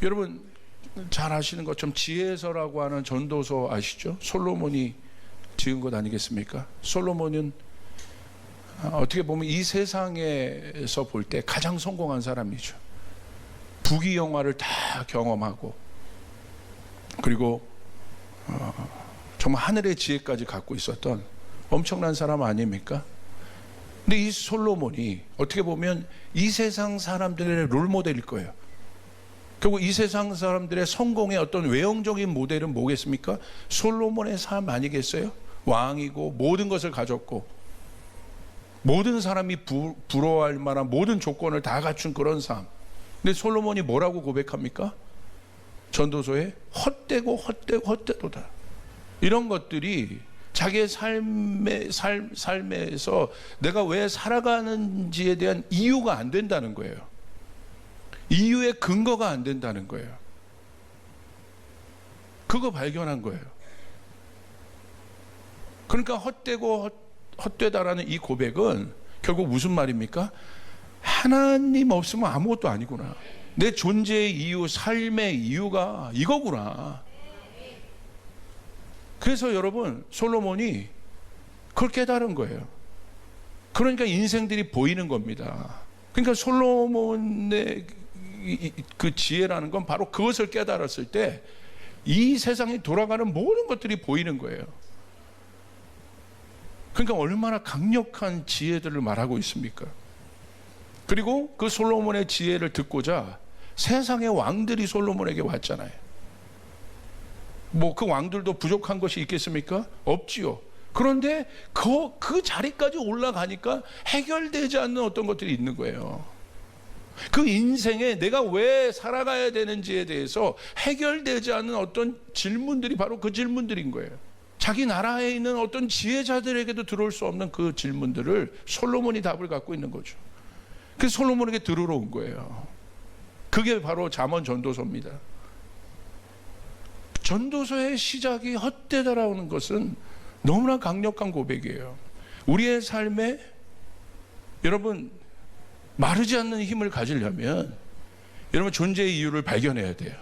여러분 잘 아시는 것처럼 지혜서라고 하는 전도서 아시죠? 솔로몬이 지은 것 아니겠습니까? 솔로몬은 어떻게 보면 이 세상에서 볼 때 가장 성공한 사람이죠. 부귀영화를 다 경험하고, 그리고 정말 하늘의 지혜까지 갖고 있었던 엄청난 사람 아닙니까? 근데 이 솔로몬이 어떻게 보면 이 세상 사람들의 롤모델일 거예요. 결국 이 세상 사람들의 성공의 어떤 외형적인 모델은 뭐겠습니까? 솔로몬의 삶 아니겠어요? 왕이고 모든 것을 가졌고 모든 사람이 부러워할 만한 모든 조건을 다 갖춘 그런 삶. 근데 솔로몬이 뭐라고 고백합니까? 전도서에 헛되도다. 이런 것들이 자기의 삶에서 내가 왜 살아가는지에 대한 이유가 안 된다는 거예요. 이유의 근거가 안 된다는 거예요. 그거 발견한 거예요. 그러니까 헛되다라는 이 고백은 결국 무슨 말입니까? 하나님 없으면 아무것도 아니구나. 내 존재의 이유, 삶의 이유가 이거구나. 그래서 여러분, 솔로몬이 그걸 깨달은 거예요. 그러니까 인생들이 보이는 겁니다. 그러니까 솔로몬의 그 지혜라는 건 바로 그것을 깨달았을 때 이 세상이 돌아가는 모든 것들이 보이는 거예요. 그러니까 얼마나 강력한 지혜들을 말하고 있습니까? 그리고 그 솔로몬의 지혜를 듣고자 세상의 왕들이 솔로몬에게 왔잖아요. 뭐 그 왕들도 부족한 것이 있겠습니까? 없지요. 그런데 그 자리까지 올라가니까 해결되지 않는 어떤 것들이 있는 거예요. 그 인생에 내가 왜 살아가야 되는지에 대해서 해결되지 않는 어떤 질문들이 바로 그 질문들인 거예요. 자기 나라에 있는 어떤 지혜자들에게도 들어올 수 없는 그 질문들을 솔로몬이 답을 갖고 있는 거죠. 그래서 솔로몬에게 들으러 온 거예요. 그게 바로 잠언 전도서입니다. 전도서의 시작이 헛되다라는 것은 너무나 강력한 고백이에요. 우리의 삶에 여러분 마르지 않는 힘을 가지려면 여러분 존재의 이유를 발견해야 돼요.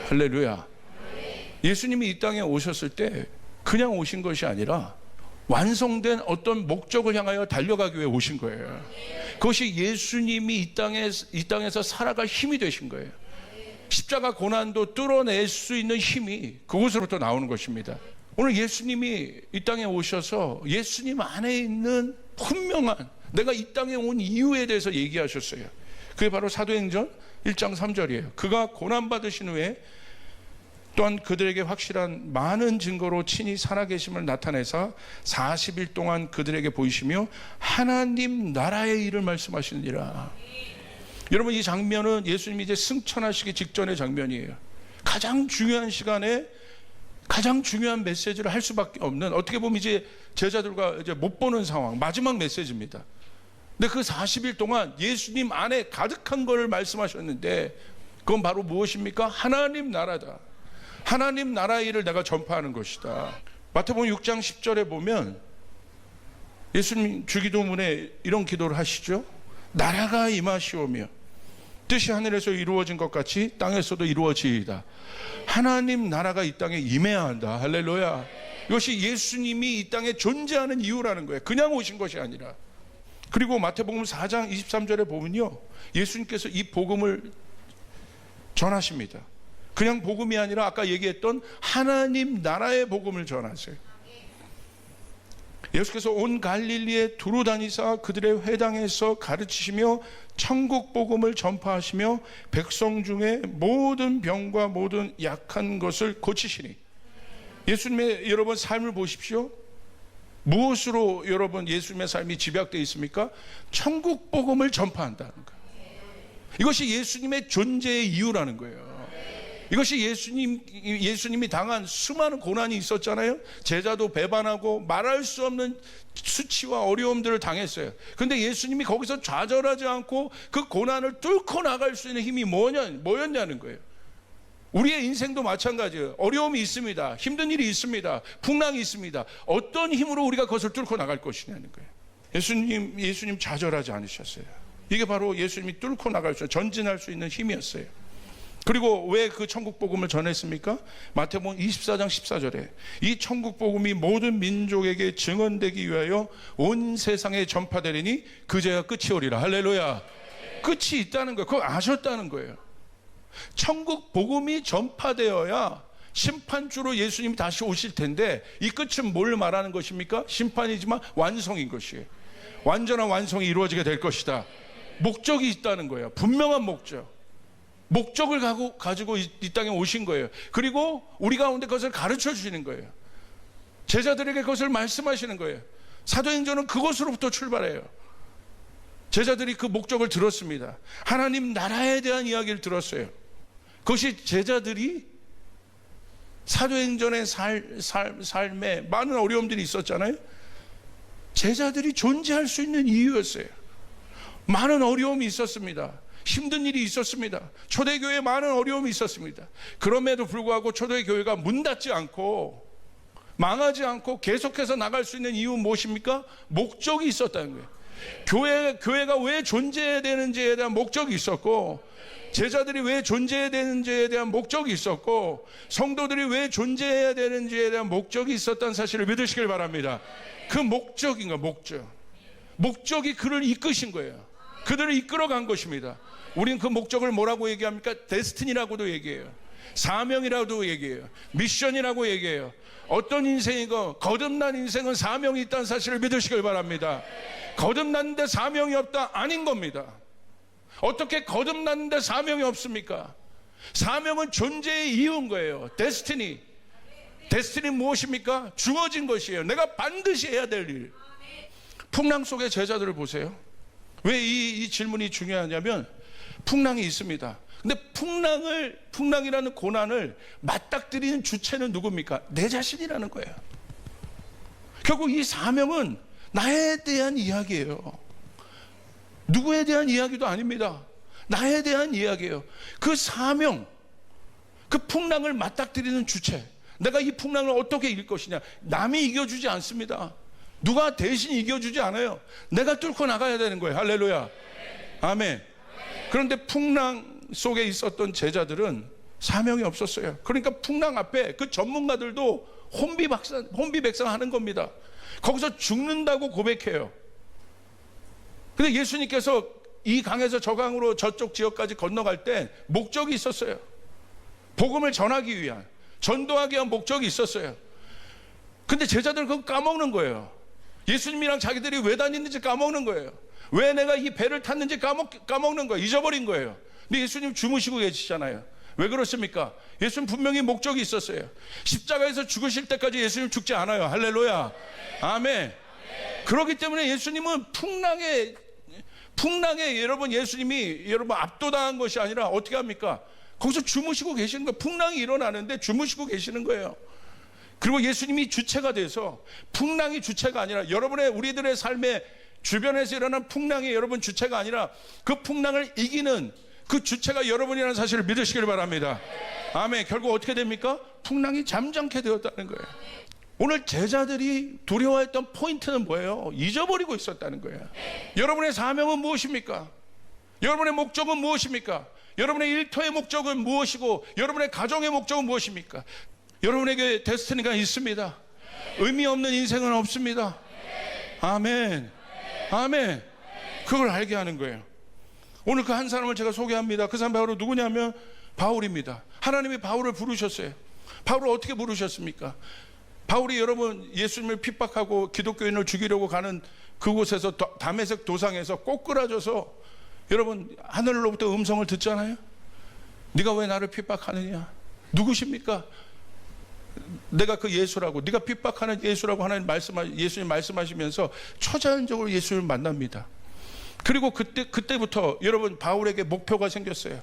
할렐루야. 예수님이 이 땅에 오셨을 때 그냥 오신 것이 아니라 완성된 어떤 목적을 향하여 달려가기 위해 오신 거예요. 그것이 예수님이 이 땅에서 살아갈 힘이 되신 거예요. 십자가 고난도 뚫어낼 수 있는 힘이 그곳으로부터 나오는 것입니다. 오늘 예수님이 이 땅에 오셔서 예수님 안에 있는 분명한 내가 이 땅에 온 이유에 대해서 얘기하셨어요. 그게 바로 사도행전 1장 3절이에요. 그가 고난받으신 후에 또한 그들에게 확실한 많은 증거로 친히 살아계심을 나타내사 40일 동안 그들에게 보이시며 하나님 나라의 일을 말씀하시느니라. 여러분 이 장면은 예수님이 이제 승천하시기 직전의 장면이에요. 가장 중요한 시간에 가장 중요한 메시지를 할 수밖에 없는, 어떻게 보면 이제 제자들과 이제 못 보는 상황, 마지막 메시지입니다. 근데 그 40일 동안 예수님 안에 가득한 것을 말씀하셨는데 그건 바로 무엇입니까? 하나님 나라다. 하나님 나라의 일을 내가 전파하는 것이다. 마태복음 6장 10절에 보면 예수님 주기도문에 이런 기도를 하시죠. 나라가 임하시오며 뜻이 하늘에서 이루어진 것 같이 땅에서도 이루어지이다. 하나님 나라가 이 땅에 임해야 한다. 할렐루야. 이것이 예수님이 이 땅에 존재하는 이유라는 거예요. 그냥 오신 것이 아니라. 그리고 마태복음 4장 23절에 보면요, 예수님께서 이 복음을 전하십니다. 그냥 복음이 아니라 아까 얘기했던 하나님 나라의 복음을 전하세요. 예수께서 온 갈릴리에 두루 다니사 그들의 회당에서 가르치시며 천국 복음을 전파하시며 백성 중에 모든 병과 모든 약한 것을 고치시니. 예수님의 여러분 삶을 보십시오. 무엇으로 여러분 예수님의 삶이 집약되어 있습니까? 천국 복음을 전파한다는 거예요. 이것이 예수님의 존재의 이유라는 거예요. 이것이 예수님이 당한 수많은 고난이 있었잖아요. 제자도 배반하고 말할 수 없는 수치와 어려움들을 당했어요. 그런데 예수님이 거기서 좌절하지 않고 그 고난을 뚫고 나갈 수 있는 힘이 뭐였냐는 거예요. 우리의 인생도 마찬가지예요. 어려움이 있습니다. 힘든 일이 있습니다. 풍랑이 있습니다. 어떤 힘으로 우리가 그것을 뚫고 나갈 것이냐는 거예요. 예수님 좌절하지 않으셨어요. 이게 바로 예수님이 뚫고 나갈 수, 전진할 수 있는 힘이었어요. 그리고 왜 그 천국 복음을 전했습니까? 마태복음 24장 14절에 이 천국 복음이 모든 민족에게 증언되기 위하여 온 세상에 전파되리니 그제야 끝이 오리라. 할렐루야. 끝이 있다는 거예요. 그걸 아셨다는 거예요. 천국 복음이 전파되어야 심판주로 예수님이 다시 오실 텐데, 이 끝은 뭘 말하는 것입니까? 심판이지만 완성인 것이에요. 완전한 완성이 이루어지게 될 것이다. 목적이 있다는 거예요. 분명한 목적을 가지고 이 땅에 오신 거예요. 그리고 우리 가운데 그것을 가르쳐 주시는 거예요. 제자들에게 그것을 말씀하시는 거예요. 사도행전은 그것으로부터 출발해요. 제자들이 그 목적을 들었습니다. 하나님 나라에 대한 이야기를 들었어요. 그것이 제자들이 사도행전의 삶에 많은 어려움들이 있었잖아요. 제자들이 존재할 수 있는 이유였어요. 많은 어려움이 있었습니다. 힘든 일이 있었습니다. 초대교회에 많은 어려움이 있었습니다. 그럼에도 불구하고 초대교회가 문 닫지 않고 망하지 않고 계속해서 나갈 수 있는 이유는 무엇입니까? 목적이 있었다는 거예요. 교회가 왜 존재해야 되는지에 대한 목적이 있었고, 제자들이 왜 목적이 되는지에 대한 목적이 있었고, 성도들이 왜 존재해야 되는지에 대한 목적이 있었다는 사실을 믿으시길 바랍니다. 그 목적인가, 목적이 그를 이끄신 거예요. 그들을 이끌어간 것입니다. 우리는 그 목적을 뭐라고 얘기합니까? 데스티니라고도 얘기해요. 사명이라고도 얘기해요. 미션이라고 얘기해요. 어떤 인생이고 거듭난 인생은 사명이 있다는 사실을 믿으시길 바랍니다. 거듭났는데 사명이 없다? 아닌 겁니다. 어떻게 거듭났는데 사명이 없습니까? 사명은 존재의 이유인 거예요. 데스티니 무엇입니까? 주어진 것이에요. 내가 반드시 해야 될 일. 풍랑 속의 제자들을 보세요. 왜 이 질문이 중요하냐면, 풍랑이 있습니다. 근데 풍랑이라는 고난을 맞닥뜨리는 주체는 누굽니까? 내 자신이라는 거예요. 결국 이 사명은 나에 대한 이야기예요. 누구에 대한 이야기도 아닙니다. 나에 대한 이야기예요. 그 사명, 그 풍랑을 맞닥뜨리는 주체, 내가 이 풍랑을 어떻게 이길 것이냐. 남이 이겨주지 않습니다. 누가 대신 이겨주지 않아요. 내가 뚫고 나가야 되는 거예요. 할렐루야. 아멘. 그런데 풍랑 속에 있었던 제자들은 사명이 없었어요. 그러니까 풍랑 앞에 그 전문가들도 혼비백상 하는 겁니다. 거기서 죽는다고 고백해요. 근데 예수님께서 이 강에서 저 강으로 저쪽 지역까지 건너갈 때 목적이 있었어요. 복음을 전하기 위한, 전도하기 위한 목적이 있었어요. 근데 제자들 그거 까먹는 거예요. 예수님이랑 자기들이 왜 다니는지 까먹는 거예요. 왜 내가 이 배를 탔는지 까먹는 거예요. 잊어버린 거예요. 근데 예수님 주무시고 계시잖아요. 왜 그렇습니까? 예수님 분명히 목적이 있었어요. 십자가에서 죽으실 때까지 예수님 죽지 않아요. 할렐루야. 아멘. 그렇기 때문에 예수님은 풍랑에 예수님이 압도당한 것이 아니라 어떻게 합니까? 거기서 주무시고 계시는 거예요. 풍랑이 일어나는데 주무시고 계시는 거예요. 그리고 예수님이 주체가 돼서, 풍랑이 주체가 아니라, 우리들의 삶의 주변에서 일어난 풍랑이 여러분 주체가 아니라 그 풍랑을 이기는 그 주체가 여러분이라는 사실을 믿으시길 바랍니다. 아멘. 결국 어떻게 됩니까? 풍랑이 잠잠케 되었다는 거예요. 오늘 제자들이 두려워했던 포인트는 뭐예요? 잊어버리고 있었다는 거예요. 여러분의 사명은 무엇입니까? 여러분의 목적은 무엇입니까? 여러분의 일터의 목적은 무엇이고 여러분의 가정의 목적은 무엇입니까? 여러분에게 데스티니가 있습니다. 의미 없는 인생은 없습니다. 아멘. 아멘. 그걸 알게 하는 거예요. 오늘 그 한 사람을 제가 소개합니다. 그 사람 바로 누구냐면 바울입니다. 하나님이 바울을 부르셨어요. 바울을 어떻게 부르셨습니까? 바울이 여러분 예수님을 핍박하고 기독교인을 죽이려고 가는 그곳에서 다메섹 도상에서 꼬꾸라져서 여러분 하늘로부터 음성을 듣잖아요. 네가 왜 나를 핍박하느냐? 누구십니까? 내가 그 예수라고, 네가 핍박하는 예수라고 예수님 말씀하시면서 초자연적으로 예수를 만납니다. 그리고 그때부터 여러분 바울에게 목표가 생겼어요.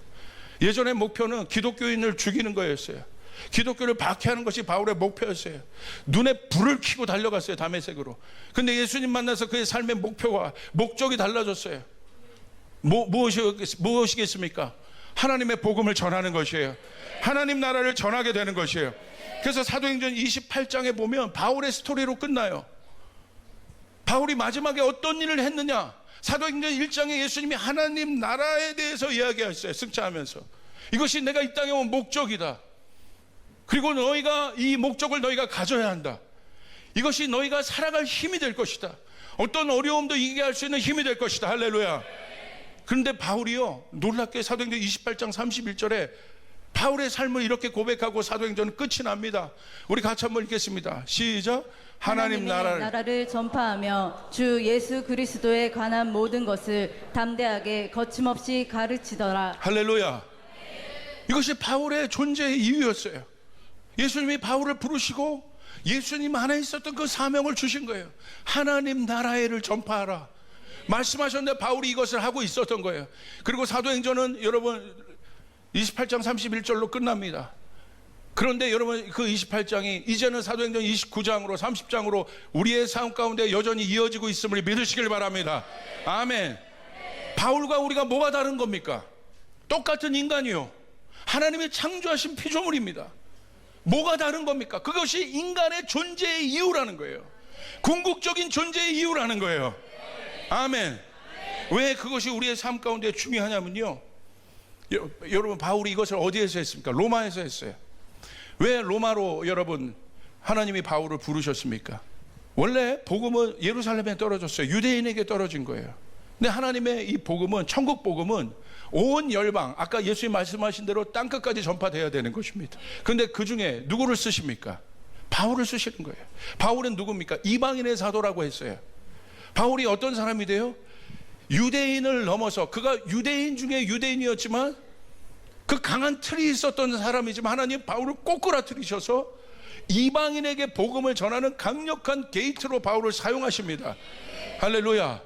예전의 목표는 기독교인을 죽이는 거였어요. 기독교를 박해하는 것이 바울의 목표였어요. 눈에 불을 켜고 달려갔어요. 다메섹으로. 근데 예수님 만나서 그의 삶의 목표와 목적이 달라졌어요. 무엇이겠습니까? 하나님의 복음을 전하는 것이에요. 하나님 나라를 전하게 되는 것이에요. 그래서 사도행전 28장에 보면 바울의 스토리로 끝나요. 바울이 마지막에 어떤 일을 했느냐? 사도행전 1장에 예수님이 하나님 나라에 대해서 이야기하셨어요. 승차하면서 이것이 내가 이 땅에 온 목적이다. 그리고 너희가 이 목적을 너희가 가져야 한다. 이것이 너희가 살아갈 힘이 될 것이다. 어떤 어려움도 이기게 할 수 있는 힘이 될 것이다. 할렐루야. 그런데 바울이요, 놀랍게 사도행전 28장 31절에 바울의 삶을 이렇게 고백하고 사도행전은 끝이 납니다. 우리 같이 한번 읽겠습니다. 시작. 하나님 나라를 전파하며 주 예수 그리스도에 관한 모든 것을 담대하게 거침없이 가르치더라. 할렐루야. 이것이 바울의 존재의 이유였어요. 예수님이 바울을 부르시고 예수님 안에 있었던 그 사명을 주신 거예요. 하나님 나라를 전파하라 말씀하셨는데 바울이 이것을 하고 있었던 거예요. 그리고 사도행전은 여러분 28장 31절로 끝납니다. 그런데 여러분 그 28장이 이제는 사도행전 29장으로 30장으로 우리의 삶 가운데 여전히 이어지고 있음을 믿으시길 바랍니다. 아멘. 바울과 우리가 뭐가 다른 겁니까? 똑같은 인간이요, 하나님이 창조하신 피조물입니다. 뭐가 다른 겁니까? 그것이 인간의 존재의 이유라는 거예요. 궁극적인 존재의 이유라는 거예요. 아멘. 왜 그것이 우리의 삶 가운데 중요하냐면요, 여러분 바울이 이것을 어디에서 했습니까? 로마에서 했어요. 왜 로마로 여러분 하나님이 바울을 부르셨습니까? 원래 복음은 예루살렘에 떨어졌어요. 유대인에게 떨어진 거예요. 근데 하나님의 이 복음은, 천국 복음은 온 열방, 아까 예수님 말씀하신 대로 땅끝까지 전파되어야 되는 것입니다. 그런데 그 중에 누구를 쓰십니까? 바울을 쓰시는 거예요. 바울은 누굽니까? 이방인의 사도라고 했어요. 바울이 어떤 사람이 돼요? 유대인을 넘어서, 그가 유대인 중에 유대인이었지만 그 강한 틀이 있었던 사람이지만 하나님 바울을 꼬꾸라뜨리셔서 이방인에게 복음을 전하는 강력한 게이트로 바울을 사용하십니다. 할렐루야.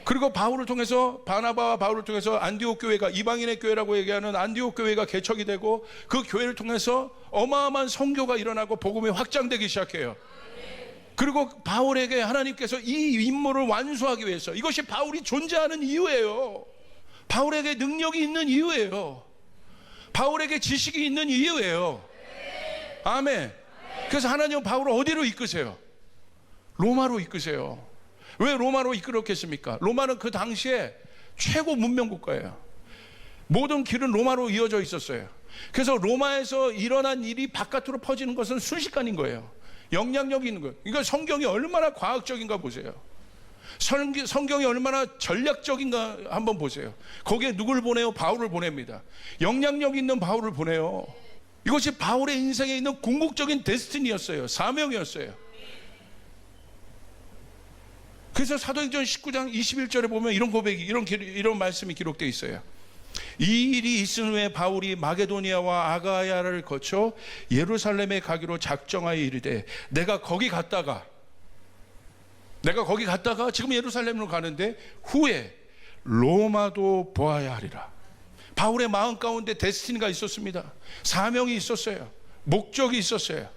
그리고 바울을 통해서, 바나바와 바울을 통해서 안디옥 교회가, 이방인의 교회라고 얘기하는 안디옥 교회가 개척이 되고 그 교회를 통해서 어마어마한 선교가 일어나고 복음이 확장되기 시작해요. 그리고 바울에게 하나님께서 이 임무를 완수하기 위해서, 이것이 바울이 존재하는 이유예요. 바울에게 능력이 있는 이유예요. 바울에게 지식이 있는 이유예요. 아멘. 그래서 하나님은 바울을 어디로 이끄세요? 로마로 이끄세요. 왜 로마로 이끌었겠습니까? 로마는 그 당시에 최고 문명 국가예요. 모든 길은 로마로 이어져 있었어요. 그래서 로마에서 일어난 일이 바깥으로 퍼지는 것은 순식간인 거예요. 영향력이 있는 거예요. 그러니까 성경이 얼마나 과학적인가 보세요. 성경이 얼마나 전략적인가 한번 보세요. 거기에 누굴 보내요? 바울을 보냅니다. 영향력 있는 바울을 보내요. 이것이 바울의 인생에 있는 궁극적인 데스티니였어요. 사명이었어요. 그래서 사도행전 19장 21절에 보면 이런 고백이, 이런 말씀이 기록되어 있어요. 이 일이 있은 후에 바울이 마게도니아와 아가야를 거쳐 예루살렘에 가기로 작정하여 이르되 내가 거기 갔다가 지금 예루살렘으로 가는데 후에 로마도 보아야 하리라. 바울의 마음 가운데 데스티니가 있었습니다. 사명이 있었어요. 목적이 있었어요.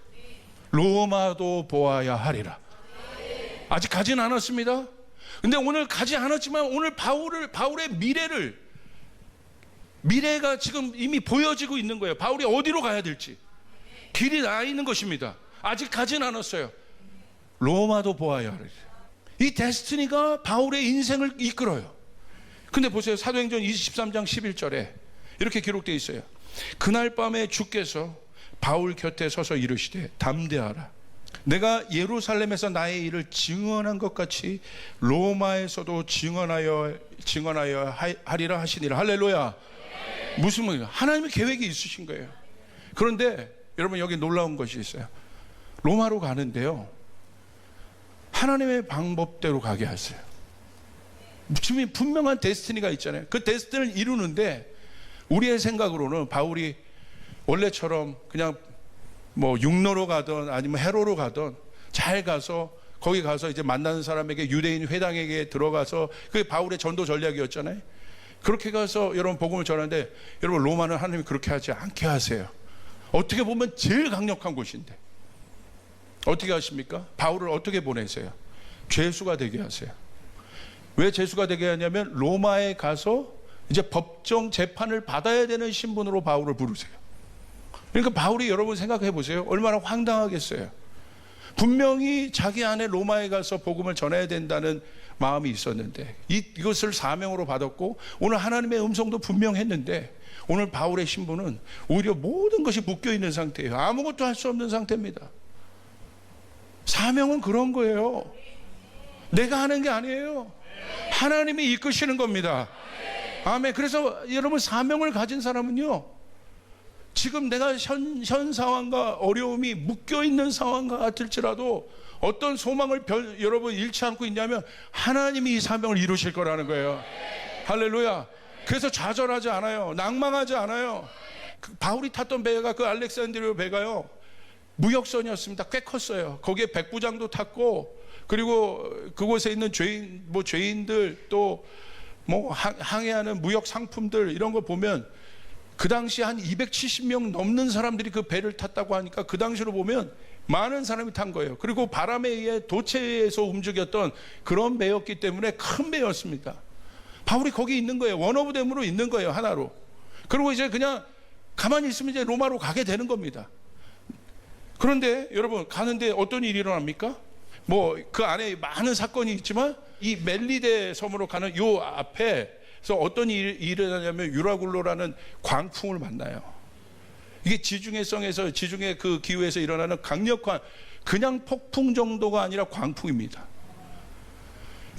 로마도 보아야 하리라. 아직 가진 않았습니다. 근데 오늘 가지 않았지만 오늘 바울의 미래가 지금 이미 보여지고 있는 거예요. 바울이 어디로 가야 될지 길이 나 있는 것입니다. 아직 가진 않았어요. 로마도 보아야 하리라. 이 데스티니가 바울의 인생을 이끌어요. 근데 보세요. 사도행전 23장 11절에 이렇게 기록되어 있어요. 그날 밤에 주께서 바울 곁에 서서 이르시되 담대하라. 내가 예루살렘에서 나의 일을 증언한 것 같이 로마에서도 증언하여 하리라 하시니라. 할렐루야. 무슨 말이에요? 하나님의 계획이 있으신 거예요. 그런데 여러분 여기 놀라운 것이 있어요. 로마로 가는데요, 하나님의 방법대로 가게 하세요. 지금 분명한 데스티니가 있잖아요. 그 데스티니를 이루는데 우리의 생각으로는 바울이 원래처럼 그냥 뭐 육로로 가든 아니면 해로로 가든 잘 가서 거기 가서 이제 만나는 사람에게, 유대인 회당에게 들어가서, 그게 바울의 전도 전략이었잖아요. 그렇게 가서 여러분 복음을 전하는데, 여러분 로마는 하나님이 그렇게 하지 않게 하세요. 어떻게 보면 제일 강력한 곳인데 어떻게 하십니까? 바울을 어떻게 보내세요? 죄수가 되게 하세요. 왜 죄수가 되게 하냐면 로마에 가서 이제 법정 재판을 받아야 되는 신분으로 바울을 부르세요. 그러니까 바울이, 여러분 생각해 보세요. 얼마나 황당하겠어요. 분명히 자기 안에 로마에 가서 복음을 전해야 된다는 마음이 있었는데 이것을 사명으로 받았고 오늘 하나님의 음성도 분명했는데 오늘 바울의 신분은 오히려 모든 것이 묶여 있는 상태예요. 아무것도 할 수 없는 상태입니다. 사명은 그런 거예요. 내가 하는 게 아니에요. 하나님이 이끄시는 겁니다. 아멘. 그래서 여러분 사명을 가진 사람은요, 지금 내가 현 상황과 어려움이 묶여 있는 상황과 같을지라도 어떤 소망을 여러분 잃지 않고 있냐면 하나님이 이 사명을 이루실 거라는 거예요. 할렐루야. 그래서 좌절하지 않아요. 낭망하지 않아요. 바울이 탔던 배가 그 알렉산드리아 배가요, 무역선이었습니다. 꽤 컸어요. 거기에 백부장도 탔고, 그리고 그곳에 있는 죄인들 또 뭐 항해하는 무역 상품들 이런 거 보면 그 당시 한 270명 넘는 사람들이 그 배를 탔다고 하니까 그 당시로 보면 많은 사람이 탄 거예요. 그리고 바람에 의해 도체에서 움직였던 그런 배였기 때문에 큰 배였습니다. 바울이 거기 있는 거예요. 원어브댐으로 있는 거예요, 하나로. 그리고 이제 그냥 가만히 있으면 이제 로마로 가게 되는 겁니다. 그런데 여러분 가는데 어떤 일이 일어납니까? 뭐 그 안에 많은 사건이 있지만 이 멜리데 섬으로 가는 요 앞에서 어떤 일이 일어나냐면 유라굴로라는 광풍을 만나요. 이게 지중해성에서 지중해 그 기후에서 일어나는 강력한 그냥 폭풍 정도가 아니라 광풍입니다.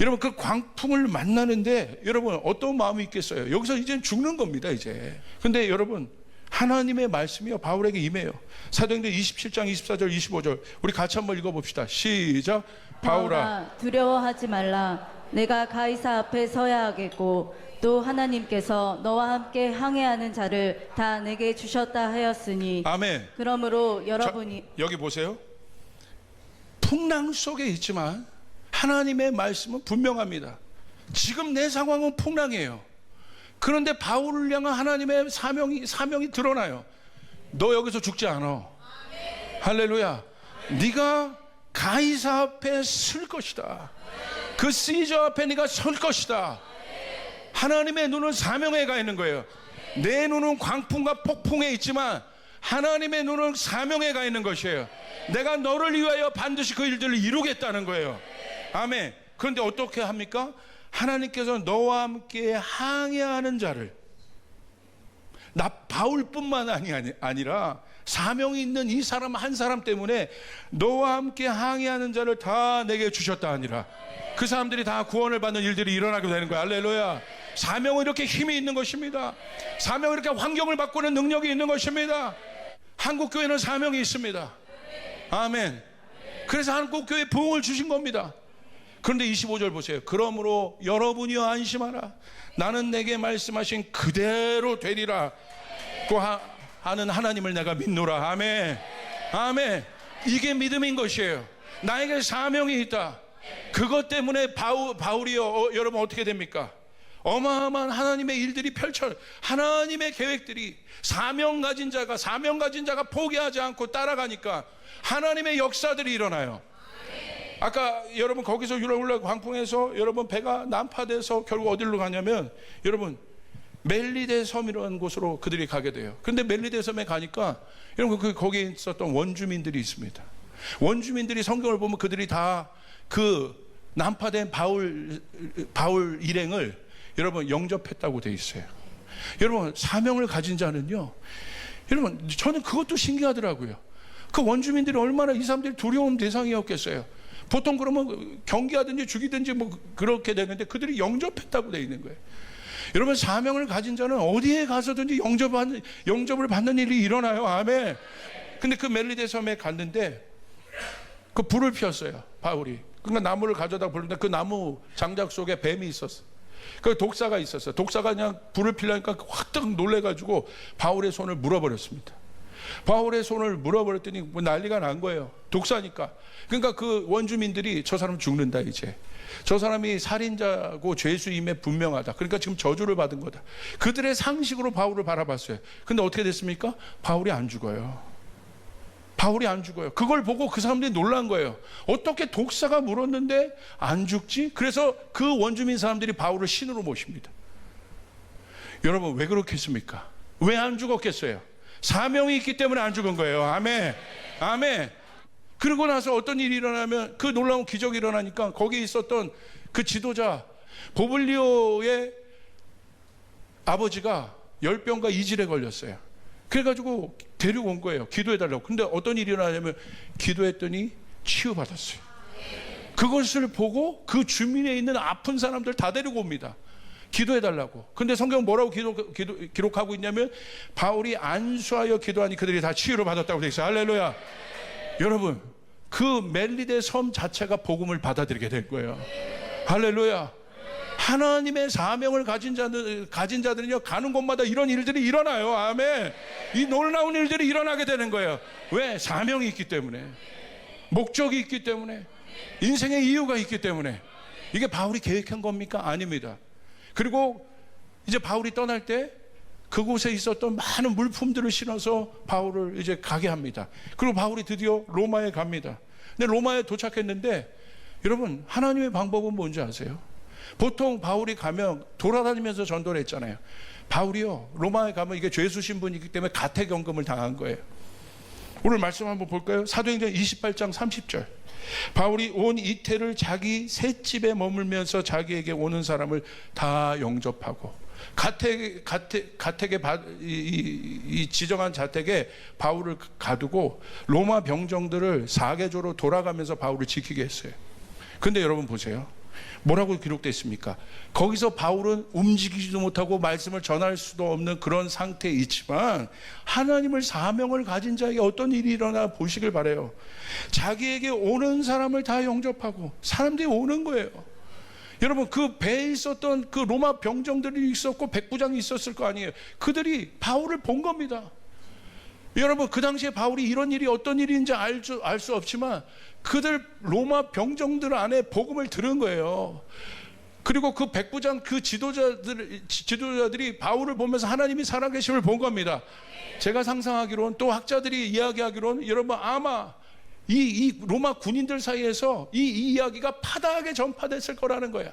여러분 그 광풍을 만나는데 여러분 어떤 마음이 있겠어요? 여기서 이제 죽는 겁니다 이제. 근데 여러분 하나님의 말씀이요 바울에게 임해요. 사도행전 27장 24절 25절 우리 같이 한번 읽어봅시다. 시작. 바울아 두려워하지 말라. 내가 가이사 앞에 서야 하겠고 또 하나님께서 너와 함께 항해하는 자를 다 내게 주셨다 하였으니 아멘. 그러므로 여러분이 여기 보세요. 풍랑 속에 있지만 하나님의 말씀은 분명합니다. 지금 내 상황은 풍랑이에요. 그런데 바울을 향한 하나님의 사명이 드러나요. 너 여기서 죽지 않아. 할렐루야. 네가 가이사 앞에 설 것이다. 그 시저 앞에 네가 설 것이다. 하나님의 눈은 사명에 가 있는 거예요. 내 눈은 광풍과 폭풍에 있지만 하나님의 눈은 사명에 가 있는 것이에요. 내가 너를 위하여 반드시 그 일들을 이루겠다는 거예요. 아멘. 그런데 어떻게 합니까? 하나님께서 너와 함께 항해하는 자를, 나 바울뿐만 아니라 사명이 있는 이 사람 한 사람 때문에 너와 함께 항해하는 자를 다 내게 주셨다 하니라. 그 사람들이 다 구원을 받는 일들이 일어나게 되는 거야. 할렐루야. 사명은 이렇게 힘이 있는 것입니다. 사명은 이렇게 환경을 바꾸는 능력이 있는 것입니다. 한국교회는 사명이 있습니다. 아멘. 그래서 한국교회에 부흥을 주신 겁니다. 그런데 25절 보세요. 그러므로 여러분이여 안심하라. 나는 내게 말씀하신 그대로 되리라 고 하는 하나님을 내가 믿노라. 아멘. 아멘. 이게 믿음인 것이에요. 나에게 사명이 있다. 그것 때문에 바울이요 여러분 어떻게 됩니까? 어마어마한 하나님의 일들이 하나님의 계획들이 사명 가진 자가 포기하지 않고 따라가니까 하나님의 역사들이 일어나요. 아까 여러분 거기서 유라굴로 광풍에서 여러분 배가 난파돼서 결국 어디로 가냐면 여러분 멜리데 섬이라는 곳으로 그들이 가게 돼요. 근데 멜리데 섬에 가니까 여러분 거기에 있었던 원주민들이 있습니다. 원주민들이 성경을 보면 그들이 다 그 난파된 바울 일행을 여러분 영접했다고 돼 있어요. 여러분 사명을 가진 자는요, 여러분 저는 그것도 신기하더라고요. 그 원주민들이 얼마나 이 사람들이 두려운 대상이었겠어요. 보통 그러면 경기하든지 죽이든지 뭐 그렇게 되는데 그들이 영접했다고 돼 있는 거예요. 여러분 사명을 가진 자는 어디에 가서든지 영접을 받는 일이 일어나요. 아멘. 근데 그 멜리데 섬에 갔는데 그 불을 피웠어요 바울이. 그러니까 나무를 가져다 불는데 그 나무 장작 속에 뱀이 있었어. 그 독사가 있었어요. 독사가 그냥 불을 피려니까 확 놀래가지고 바울의 손을 물어버렸습니다. 바울의 손을 물어버렸더니 뭐 난리가 난 거예요. 독사니까. 그러니까 그 원주민들이 저 사람 죽는다 이제. 저 사람이 살인자고 죄수임에 분명하다. 그러니까 지금 저주를 받은 거다. 그들의 상식으로 바울을 바라봤어요. 근데 어떻게 됐습니까? 바울이 안 죽어요. 바울이 안 죽어요. 그걸 보고 그 사람들이 놀란 거예요. 어떻게 독사가 물었는데 안 죽지? 그래서 그 원주민 사람들이 바울을 신으로 모십니다. 여러분 왜 그렇겠습니까? 왜 안 죽었겠어요? 사명이 있기 때문에 안 죽은 거예요. 아멘. 아멘. 그러고 나서 어떤 일이 일어나면 그 놀라운 기적이 일어나니까 거기에 있었던 그 지도자 보블리오의 아버지가 열병과 이질에 걸렸어요. 그래가지고 데리고 온 거예요. 기도해달라고. 근데 어떤 일이 일어나냐면 기도했더니 치유받았어요. 그것을 보고 그 주민에 있는 아픈 사람들 다 데리고 옵니다. 기도해달라고. 근데 성경 뭐라고 기록하고 있냐면 바울이 안수하여 기도하니 그들이 다 치유를 받았다고 되어 있어요. 할렐루야. 여러분, 그 멜리데 섬 자체가 복음을 받아들이게 될 거예요. 할렐루야. 하나님의 사명을 가진 자들은요, 가는 곳마다 이런 일들이 일어나요. 아멘. 이 놀라운 일들이 일어나게 되는 거예요. 왜? 사명이 있기 때문에, 목적이 있기 때문에, 인생의 이유가 있기 때문에. 이게 바울이 계획한 겁니까? 아닙니다. 그리고 이제 바울이 떠날 때 그곳에 있었던 많은 물품들을 실어서 바울을 이제 가게 합니다. 그리고 바울이 드디어 로마에 갑니다. 근데 로마에 도착했는데 여러분, 하나님의 방법은 뭔지 아세요? 보통 바울이 가면 돌아다니면서 전도를 했잖아요. 바울이요, 로마에 가면 이게 죄수 신분이기 때문에 가택연금을 당한 거예요. 오늘 말씀 한번 볼까요? 사도행전 28장 30절. 바울이 온 이태를 자기 셋집에 머물면서 자기에게 오는 사람을 다 영접하고, 이 지정한 자택에 바울을 가두고 로마 병정들을 사계조로 돌아가면서 바울을 지키게 했어요. 근데 여러분 보세요. 뭐라고 기록되어 있습니까? 거기서 바울은 움직이지도 못하고 말씀을 전할 수도 없는 그런 상태에 있지만 하나님을 사명을 가진 자에게 어떤 일이 일어나 보시길 바라요. 자기에게 오는 사람을 다 영접하고 사람들이 오는 거예요. 여러분, 그 배에 있었던 그 로마 병정들이 있었고 백부장이 있었을 거 아니에요. 그들이 바울을 본 겁니다. 여러분, 그 당시에 바울이 이런 일이 어떤 일인지 알 수 없지만 그들 로마 병정들 안에 복음을 들은 거예요. 그리고 그 백부장, 그 지도자들이 바울을 보면서 하나님이 살아계심을 본 겁니다. 제가 상상하기로는, 또 학자들이 이야기하기로는, 여러분 아마 이 로마 군인들 사이에서 이 이야기가 파다하게 전파됐을 거라는 거야.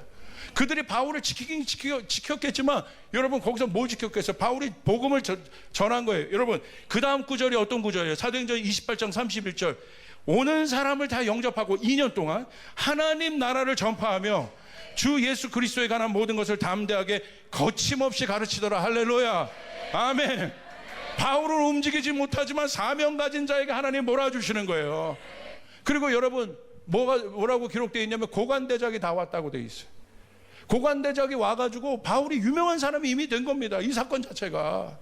그들이 바울을 지키긴 지켰겠지만 여러분, 거기서 뭘 지켰겠어요? 바울이 복음을 전한 거예요. 여러분, 그 다음 구절이 어떤 구절이에요? 사도행전 28장 31절. 오는 사람을 다 영접하고 2년 동안 하나님 나라를 전파하며 주 예수 그리스도에 관한 모든 것을 담대하게 거침없이 가르치더라. 할렐루야. 아멘. 바울은 움직이지 못하지만 사명 가진 자에게 하나님 몰아주시는 거예요. 그리고 여러분, 뭐라고 기록되어 있냐면 고관대작이 다 왔다고 되어 있어요. 고관대작이 와가지고 바울이 유명한 사람이 이미 된 겁니다. 이 사건 자체가.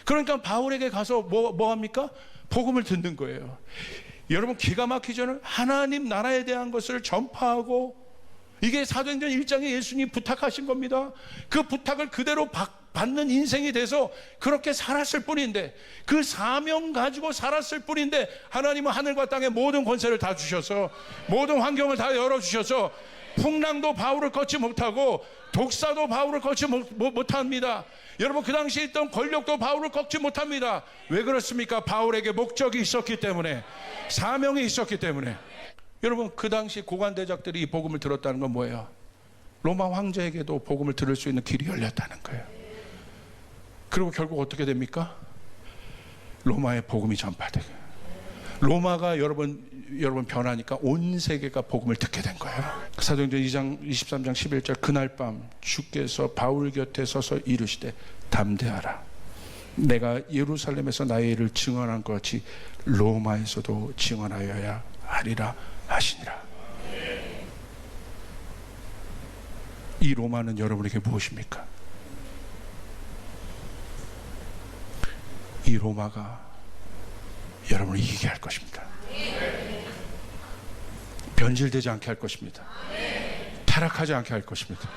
그러니까 바울에게 가서 뭐 합니까? 복음을 듣는 거예요. 여러분, 기가 막히죠? 하나님 나라에 대한 것을 전파하고, 이게 사도행전 1장에 예수님이 부탁하신 겁니다. 그 부탁을 그대로 받는 인생이 돼서 그렇게 살았을 뿐인데, 그 사명 가지고 살았을 뿐인데, 하나님은 하늘과 땅의 모든 권세를 다 주셔서, 모든 환경을 다 열어주셔서 풍랑도 바울을 걷지 못하고 독사도 바울을 걷지 못합니다. 여러분, 그 당시에 있던 권력도 바울을 걷지 못합니다. 왜 그렇습니까? 바울에게 목적이 있었기 때문에, 사명이 있었기 때문에. 여러분, 그 당시 고관대작들이 이 복음을 들었다는 건 뭐예요? 로마 황제에게도 복음을 들을 수 있는 길이 열렸다는 거예요. 그리고 결국 어떻게 됩니까? 로마의 복음이 전파되고, 로마가 여러분 변하니까 온 세계가 복음을 듣게 된 거예요. 사도행전 2장 23장 11절. 그날 밤 주께서 바울 곁에 서서 이르시되 담대하라. 내가 예루살렘에서 나의 일을 증언한 것 같이 로마에서도 증언하여야 하리라 하시니라. 이 로마는 여러분에게 무엇입니까? 이 로마가 여러분을 이기게 할 것입니다. 변질되지 않게 할 것입니다. 타락하지 않게 할 것입니다.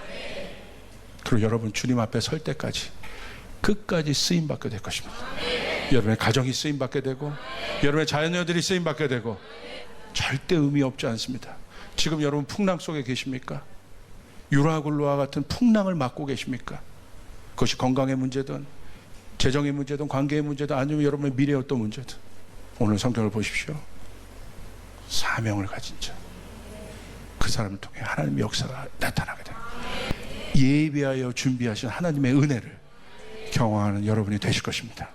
그리고 여러분, 주님 앞에 설 때까지 끝까지 쓰임받게 될 것입니다. 여러분의 가정이 쓰임받게 되고, 여러분의 자녀들이 쓰임받게 되고, 절대 의미 없지 않습니다. 지금 여러분 풍랑 속에 계십니까? 유라굴로와 같은 풍랑을 맞고 계십니까? 그것이 건강의 문제든 재정의 문제든 관계의 문제든 아니면 여러분의 미래의 어떤 문제든, 오늘 성경을 보십시오. 사명을 가진 자, 그 사람을 통해 하나님의 역사가 나타나게 됩니다. 예비하여 준비하신 하나님의 은혜를 경험하는 여러분이 되실 것입니다.